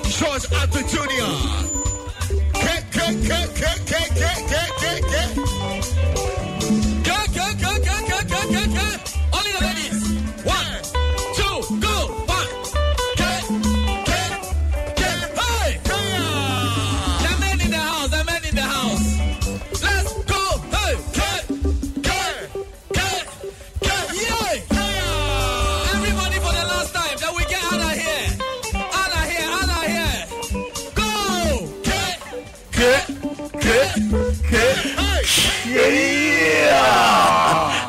George Arthur Jr. Only the ladies. 1, 2, go. 1. Hey! The men in the house. Let's go. Hey! Yeah! Everybody for the last time that we get out of here.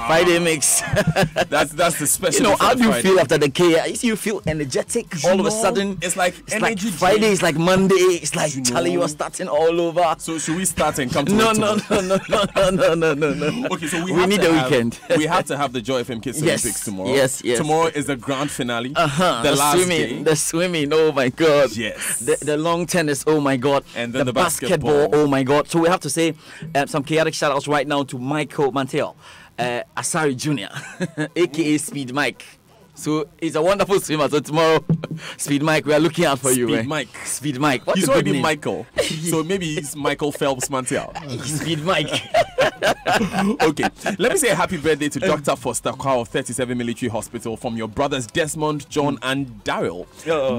Friday mix. That's the special. You know, how do you feel after the K? You feel energetic all of a sudden. It's like energy. Like Friday is like Monday. It's like Charlie, you are starting all over. So should we start and come to No. No. Okay, so we need the weekend. We have to have the Joy FM Kids Olympics tomorrow. Yes. Tomorrow is the grand finale. The last swimming. day. The swimming. Oh my God. Yes. The long tennis. Oh my God. And then the basketball. Oh my God. So we have to say some chaotic shout outs right now to Michael Mantel. Asari Jr., aka Speed Mike. So he's a wonderful swimmer. So tomorrow, Speed Mike, we are looking out for you. Speed Mike. What's he's the already name? Michael. So maybe he's Michael Phelps Mantel. Speed Mike. Okay. Let me say a happy birthday to Dr. Foster Carr of 37 Military Hospital from your brothers Desmond, John, and Daryl.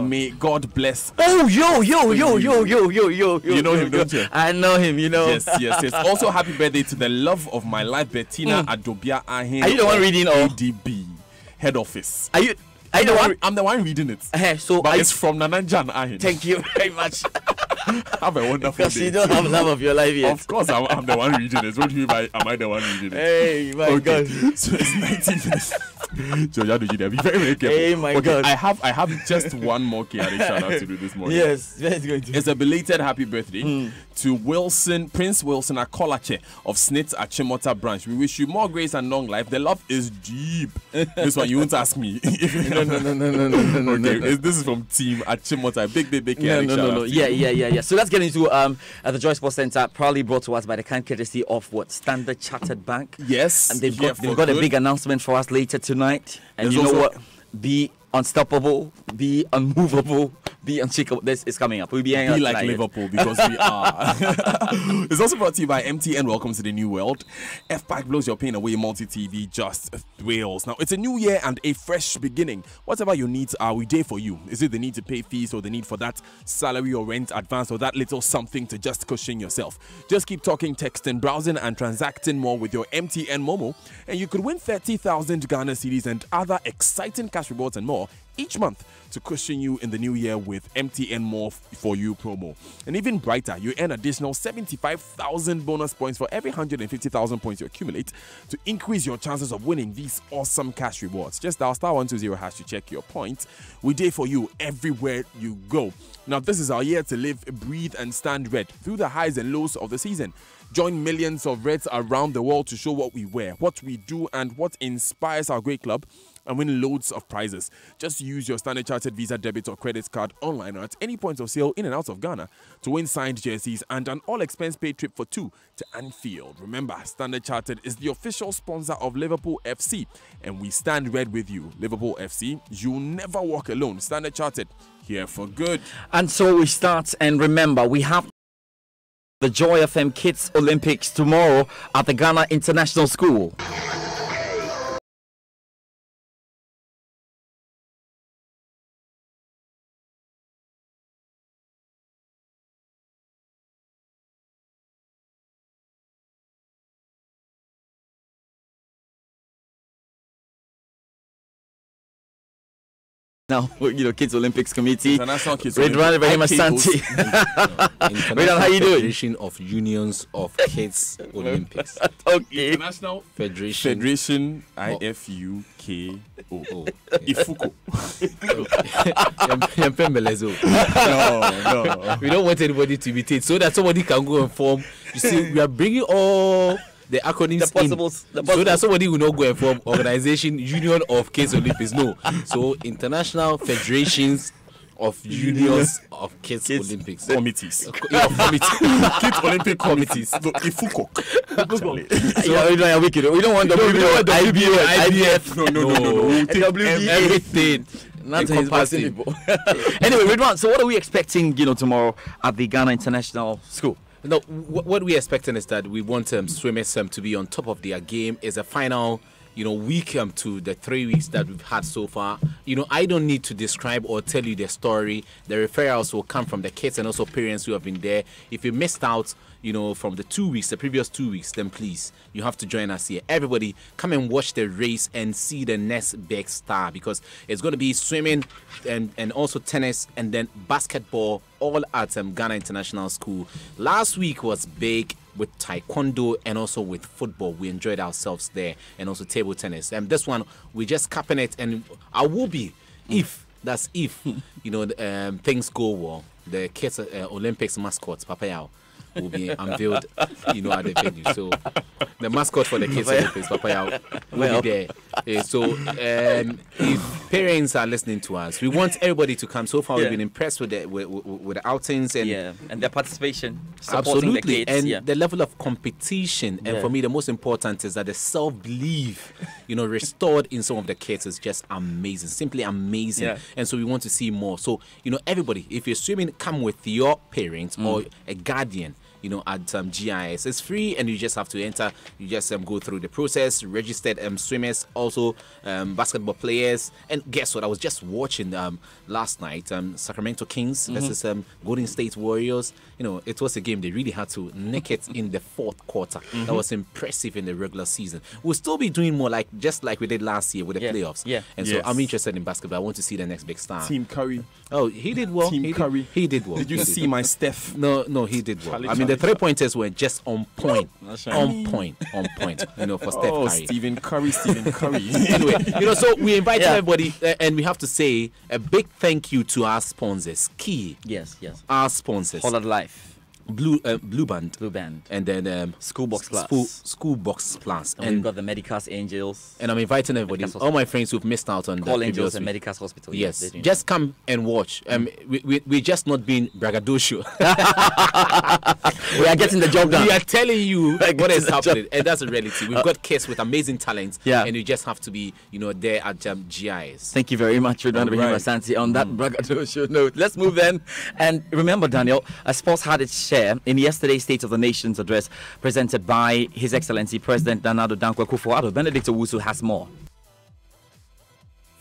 May God bless. Oh, yo. You know him, don't you? I know him, you know. Yes. Also, happy birthday to the love of my life, Bettina Adobia Ahin. Are you the one reading or? ADB head office. Are you the one? I'm the one reading it. So but it's from Nananjan Ahin. Thank you very much. Have a wonderful because day. you don't have love of your life yet. Of course, I'm the one reading it. What do you mean by am I the one reading it? Hey, my God. So it's 19 minutes. So you have to be very, very careful. Hey, my God. I have just one more chaotic shout out to do this morning. Yes, it's going to. It's a belated happy birthday to Prince Wilson Akolache of Snitz Achimota branch. We wish you more grace and long life. The love is deep. This one you won't ask me. No. Okay, this is from Team Achimota. Big chaotic shout out. Yeah. So let's get into the Joy Sports Center, proudly brought to us by the kind courtesy of Standard Chartered Bank. Yes, and they've got a big announcement for us later tonight. And you know what? Be unstoppable, be unmovable, be unshakable. This is coming up. We'll be hanging out like tonight. Liverpool because we are. It's also brought to you by MTN. Welcome to the new world. FPAC blows your pain away. Multi-TV just thrills. Now, it's a new year and a fresh beginning. Whatever your needs are, we there for you. Is it the need to pay fees or the need for that salary or rent advance or that little something to just cushion yourself? Just keep talking, texting, browsing and transacting more with your MTN Momo and you could win 30,000 Ghana cedis and other exciting cash rewards and more each month to cushion you in the new year with MTN More for You promo. And even brighter, you earn additional 75,000 bonus points for every 150,000 points you accumulate to increase your chances of winning these awesome cash rewards. Just dial *120# to check your points. We there for you everywhere you go. Now, this is our year to live, breathe, and stand red through the highs and lows of the season. Join millions of Reds around the world to show what we wear, what we do, and what inspires our great club, and win loads of prizes. Just use your Standard Chartered Visa debit or credit card online or at any point of sale in and out of Ghana to win signed jerseys and an all-expense paid trip for two to Anfield. Remember, Standard Chartered is the official sponsor of Liverpool FC, and we stand red with you. Liverpool FC, you'll never walk alone. Standard Chartered, here for good. And so we start, and remember, we have the Joy FM Kids Olympics tomorrow at the Ghana International School. Now, Kids Olympics Committee. International Kids Redwan Ibrahim Asante. Redwan, how you doing? Federation of Unions of Kids Olympics. Okay. International Federation IFUKO. Ifuko. No. We don't want anybody to imitate so that somebody can go and form. You see, we are bringing all the acronyms so that somebody will not go and form Organization Union of Kids Olympics. No. So International Federations of Unions of Kids Olympics. Committees. Kids Olympic committees. So, Ifuko. We don't want the IBF. No. Everything. Nothing is passing people. Anyway, Ridwan, so what are we expecting, tomorrow at the Ghana International School? No, what we're expecting is that we want swimmers to be on top of their game. Is a final, week to the 3 weeks that we've had so far. I don't need to describe or tell you the story. The referrals will come from the kids and also parents who have been there. If you missed out, from the previous 2 weeks, then please, you have to join us here. Everybody, come and watch the race and see the next big star, because it's going to be swimming and also tennis and then basketball, all at Ghana International School. Last week was big with taekwondo and also with football. We enjoyed ourselves there, and also table tennis. And this one, we're just capping it, and I will be, if things go well, the kids Olympics mascots, Papayao, will be unveiled, at the venue. So the mascot for the kids Olympics, Papayao, will be there. So if parents are listening to us, we want everybody to come. So far, we've been impressed with the outings and their participation, absolutely, the kids, and the level of competition. And for me, the most important is that the self-belief, restored in some of the kids is just amazing, simply amazing. Yeah. And so we want to see more. So everybody, if you're swimming, come with your parents or a guardian. At GIS. It's free, and you just have to enter. You just go through the process. Registered swimmers, also basketball players. And guess what? I was just watching last night Sacramento Kings versus Golden State Warriors. It was a game they really had to nick it in the fourth quarter. That was impressive in the regular season. We'll still be doing more just like we did last year with the playoffs. Yeah. And so I'm interested in basketball. I want to see the next big star. Team Curry. Oh, he did well. Curry. He did well. Did you see my Steph? No, he did well. I mean, the 3-pointers were just on point. On point. For Steph Curry. Stephen Curry. Anyway, so we invite everybody, and we have to say a big thank you to our sponsors. Key. Yes. Our sponsors. Holland Life. Blue Band, and then Schoolbox Plus, Schoolbox Plus, and we've got the Medicas Angels. And I'm inviting everybody, all my friends who've missed out on Call Angels and Medicas Hospital. Yes, just come and watch. We just not being braggadocio. We are getting the job done. We are telling you what is happening, and that's a reality. We've got kids with amazing talents, and you just have to be, there at GIS. Thank you very much, Ridwan Santi, on that braggadocio note. Let's move then, and remember, Daniel, sports had its share in yesterday's State of the Nations address presented by His Excellency President Nana Addo Dankwa Akufo-Addo. Benedict Owusu has more.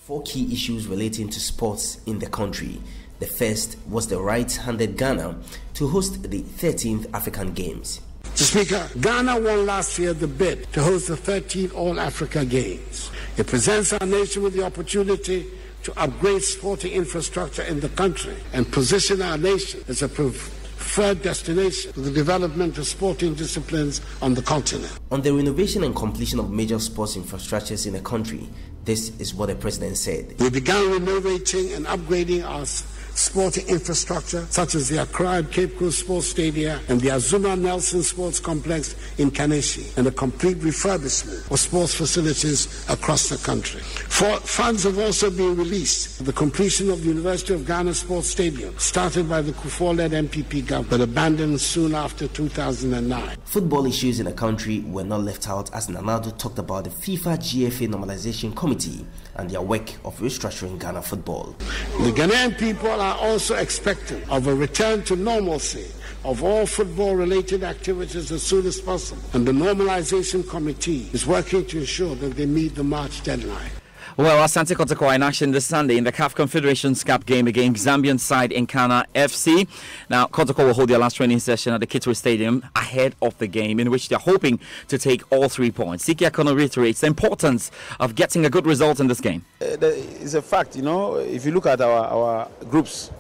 4 key issues relating to sports in the country. The first was the right-handed Ghana to host the 13th African Games. Mr. Speaker, Ghana won last year the bid to host the 13th All-Africa Games. It presents our nation with the opportunity to upgrade sporting infrastructure in the country and position our nation as a preferred destination for the development of sporting disciplines on the continent. On the renovation and completion of major sports infrastructures in the country, this is what the President said. We began renovating and upgrading our sporting infrastructure, such as the Accra and Cape Coast Sports Stadia and the Azuma Nelson Sports Complex in Kaneshie, and a complete refurbishment of sports facilities across the country. Funds have also been released for the completion of the University of Ghana Sports Stadium, started by the Kufuor-led MPP government, but abandoned soon after 2009. Football issues in the country were not left out as Nana Addo talked about the FIFA GFA Normalization Committee and their work of restructuring Ghana football. The Ghanaian people are also expecting of a return to normalcy of all football-related activities as soon as possible, and the Normalization Committee is working to ensure that they meet the March deadline. Well, Asante Kotoko in action this Sunday in the CAF Confederations Cup game against Zambian side Nkana FC. Now, Kotoko will hold their last training session at the Kitwe Stadium ahead of the game, in which they're hoping to take all 3 points. Siki Akono reiterates the importance of getting a good result in this game. It's a fact, if you look at our groups,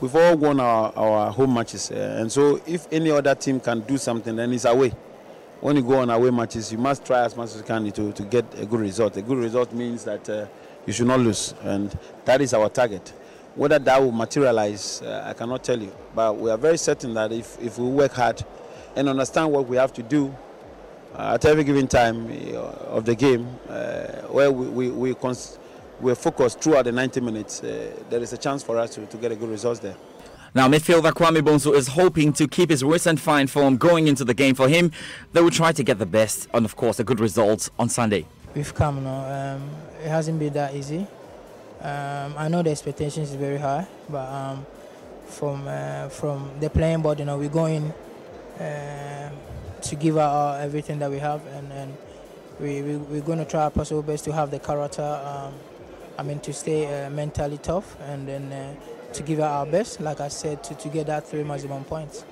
we've all won our home matches. And so if any other team can do something, then it's away. When you go on away matches, you must try as much as you can to get a good result. A good result means that you should not lose, and that is our target. Whether that will materialize, I cannot tell you. But we are very certain that if we work hard and understand what we have to do at every given time of the game, where we're focused throughout the 90 minutes, there is a chance for us to get a good result there. Now, midfielder Kwame Bonsu is hoping to keep his recent fine form going into the game. For him, they will try to get the best and, of course, a good result on Sunday. We've come now. It hasn't been that easy. I know the expectations is very high, but from the playing board, we're going to give out everything that we have, and we're going to try our possible best to have the character. To stay mentally tough, and then to give out our best, like I said, to get that 3 maximum points.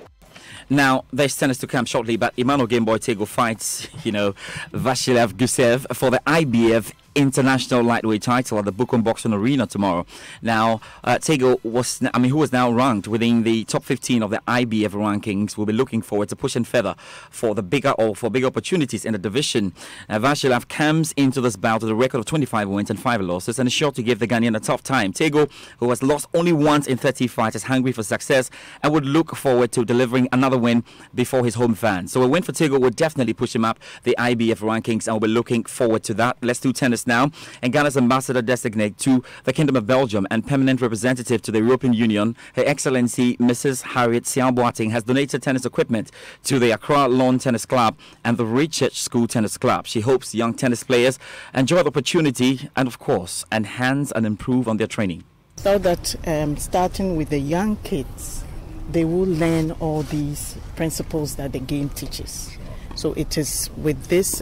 Now, there's tennis to come shortly, but Emmanuel Gameboy Tego fights, Vasylev Gusev for the IBF International Lightweight title at the Bukom Boxing Arena tomorrow. Now, Tego who was now ranked within the top 15 of the IBF rankings, will be looking forward to pushing further for bigger opportunities in the division. Vasylev comes into this bout with a record of 25 wins and 5 losses, and is sure to give the Ghanaian a tough time. Tego, who has lost only once in 30 fights, is hungry for success and would look forward to delivering another win before his home fans. So a win for Tego would definitely push him up the IBF rankings, and we'll be looking forward to that. Let's do tennis now. And Ghana's ambassador designate to the Kingdom of Belgium and permanent representative to the European Union, Her Excellency Mrs. Harriet Sian Boateng, has donated tennis equipment to the Accra Lawn Tennis Club and the Research School Tennis Club. She hopes young tennis players enjoy the opportunity and, of course, enhance and improve on their training. So that starting with the young kids, they will learn all these principles that the game teaches. So it is with this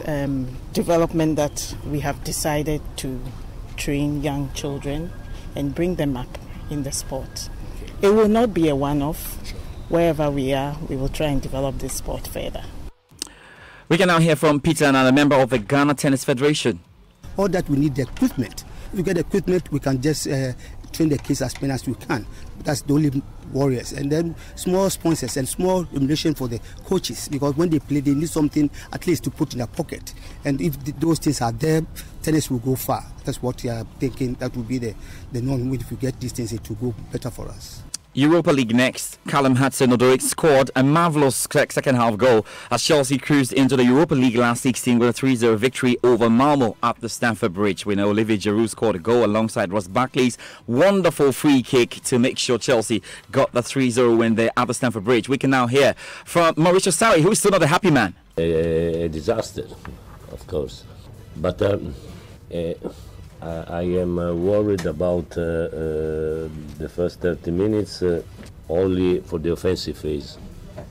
development that we have decided to train young children and bring them up in the sport. It will not be a one-off. Wherever we are, we will try and develop this sport further. We can now hear from Peter Annan, a member of the Ghana Tennis Federation. All that we need the equipment. If we get equipment, we can just train the kids as many as we can. That's the only warriors. And then small sponsors and small remuneration for the coaches, because when they play, they need something at least to put in their pocket. And if those things are there, tennis will go far. That's what we are thinking. That will be the norm. If we get these things, it will go better for us. Europa League next. Callum Hudson-Odoi scored a marvellous second half goal as Chelsea cruised into the Europa League last 16 with a 3-0 victory over Malmo at the Stamford Bridge. We know Olivier Giroud scored a goal alongside Ross Barkley's wonderful free kick to make sure Chelsea got the 3-0 win there at the Stamford Bridge. We can now hear from Mauricio Sarri, who is still not a happy man. A disaster, of course. But I am worried about the first 30 minutes only for the offensive phase,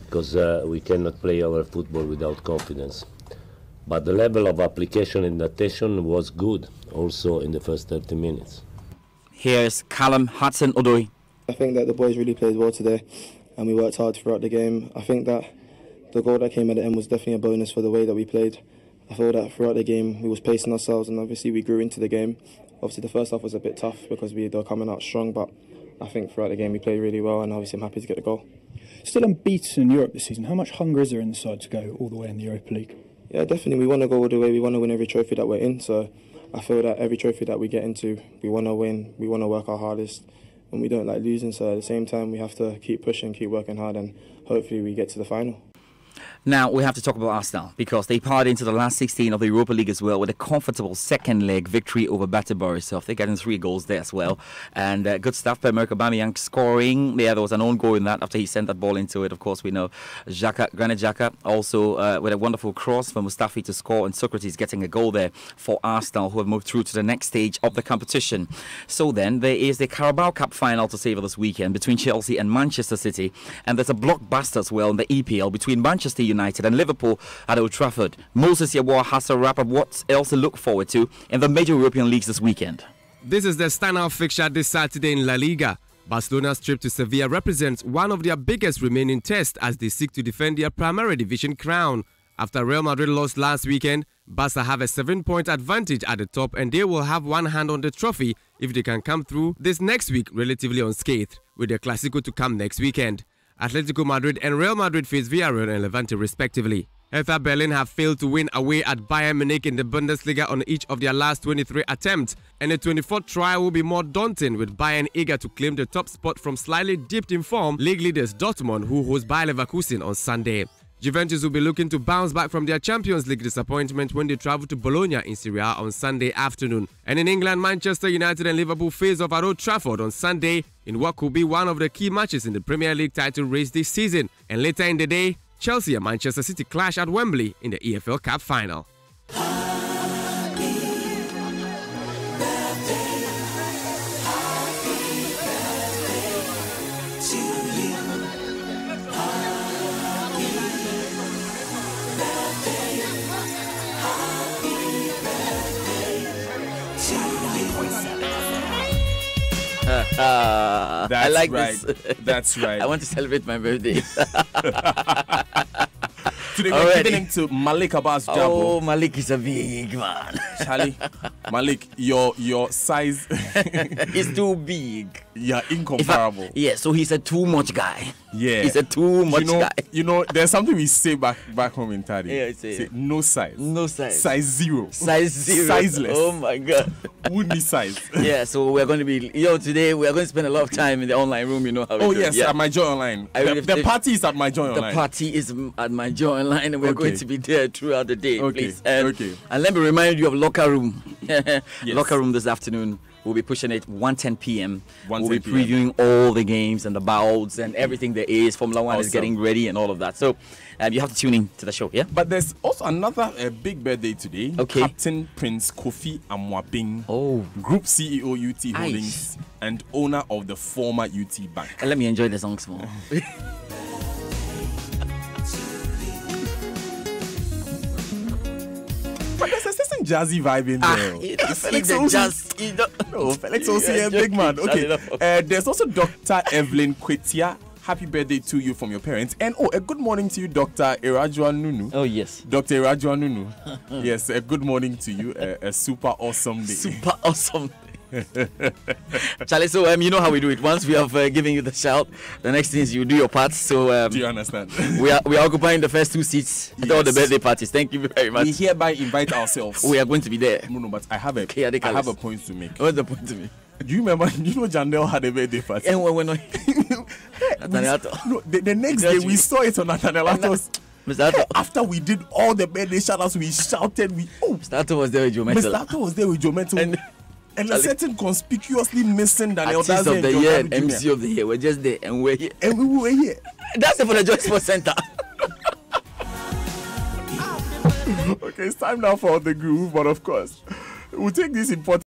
because we cannot play our football without confidence. But the level of application and attention was good also in the first 30 minutes. Here's Callum Hudson-Odoi. I think that the boys really played well today and we worked hard throughout the game. I think that the goal that came at the end was definitely a bonus for the way that we played. I feel that throughout the game we was pacing ourselves, and obviously we grew into the game. Obviously the first half was a bit tough because we were coming out strong, but I think throughout the game we played really well, and obviously I'm happy to get the goal. Still unbeaten in Europe this season. How much hunger is there in the side to go all the way in the Europa League? Yeah, definitely. We want to go all the way. We want to win every trophy that we're in. So I feel that every trophy that we get into, we want to win. We want to work our hardest, and we don't like losing. So at the same time, we have to keep pushing, keep working hard, and hopefully we get to the final. Now, we have to talk about Arsenal because they parred into the last 16 of the Europa League as well with a comfortable second leg victory over Bate Borisov. They're getting 3 goals there as well. And good stuff by Merk Aubameyang scoring. Yeah, there was an own goal in that after he sent that ball into it. Of course, we know Granit Xhaka also with a wonderful cross for Mustafi to score, and Socrates getting a goal there for Arsenal, who have moved through to the next stage of the competition. So then, there is the Carabao Cup final to savour this weekend between Chelsea and Manchester City. And there's a blockbuster as well in the EPL between Manchester United and Liverpool at Old Trafford. Moses Yeboah has a wrap up what else to look forward to in the major European leagues this weekend. This is the standout fixture this Saturday in La Liga. Barcelona's trip to Sevilla represents one of their biggest remaining tests as they seek to defend their Primera Division crown. After Real Madrid lost last weekend, Barca have a 7-point advantage at the top, and they will have one hand on the trophy if they can come through this next week relatively unscathed, with the Clásico to come next weekend. Atletico Madrid and Real Madrid face Villarreal and Levante respectively. Hertha Berlin have failed to win away at Bayern Munich in the Bundesliga on each of their last 23 attempts, and the 24th try will be more daunting, with Bayern eager to claim the top spot from slightly dipped in form league leaders Dortmund, who host Bayer Leverkusen on Sunday. Juventus will be looking to bounce back from their Champions League disappointment when they travel to Bologna in Serie A on Sunday afternoon. And in England, Manchester United and Liverpool face off at Old Trafford on Sunday in what could be one of the key matches in the Premier League title race this season. And later in the day, Chelsea and Manchester City clash at Wembley in the EFL Cup final. I like this. That's right. I want to celebrate my birthday. Today we're giving to Malik Abbas Jabo. Oh, Malik is a big man. Charlie, Malik, your size is too big. Yeah, incomparable. Yeah, so he's a too much guy. Yeah, he's a too much guy. You know, there's something we say back home in Tadi. Yeah, say no size. No size. Size zero. Size zero. Sizeless. Oh my God. Would be size. Yeah, so we're going to be today we are going to spend a lot of time in the online room. You know how. Oh yes, at My Joy Online. The party is at My Joy Online. The party is at My Joy Online, and we're going to be there throughout the day. Okay. Please. And let me remind you of Locker Room. Yes. Locker Room this afternoon. We'll be pushing it 1:10 p.m. We'll be previewing all the games and the bouts and everything there is. Formula One is getting ready and all of that. So you have to tune in to the show, yeah? But there's also another big birthday today. Okay. Captain Prince Kofi Amwabing, Group CEO UT Holdings, and owner of the former UT Bank. And let me enjoy the song small. But there's a certain jazzy vibe in there. Felix Osi, a big man. Okay. There's also Dr. Evelyn Kwetia. Happy birthday to you from your parents. And a good morning to you, Dr. Irajua Nunu. Oh, yes. Dr. Irajua Nunu. Yes, a good morning to you. A super awesome day. Super awesome. Charlie, so you know how we do it. Once we have given you the shout, the next thing is you do your part. So do you understand? we are occupying the first two seats at all the birthday parties. Thank you very much. We hereby invite ourselves. We are going to be there. No, but I have a point to make. What's the point to make? Do you remember? You know, Jandel had a birthday party. And when no, the next day we saw it on Nathaniel Atos. After we did all the birthday shout-outs, we shouted. Mr. Ato was there with Joe Metal. Mr. Ato was there with Joe Metal. And a certain conspicuously missing Daniel Artist of the year and MC of the year. We're just there and we're here. And we were here. That's it for the Joy Sports Center. Okay, it's time now for the groove, but of course, we'll take this important.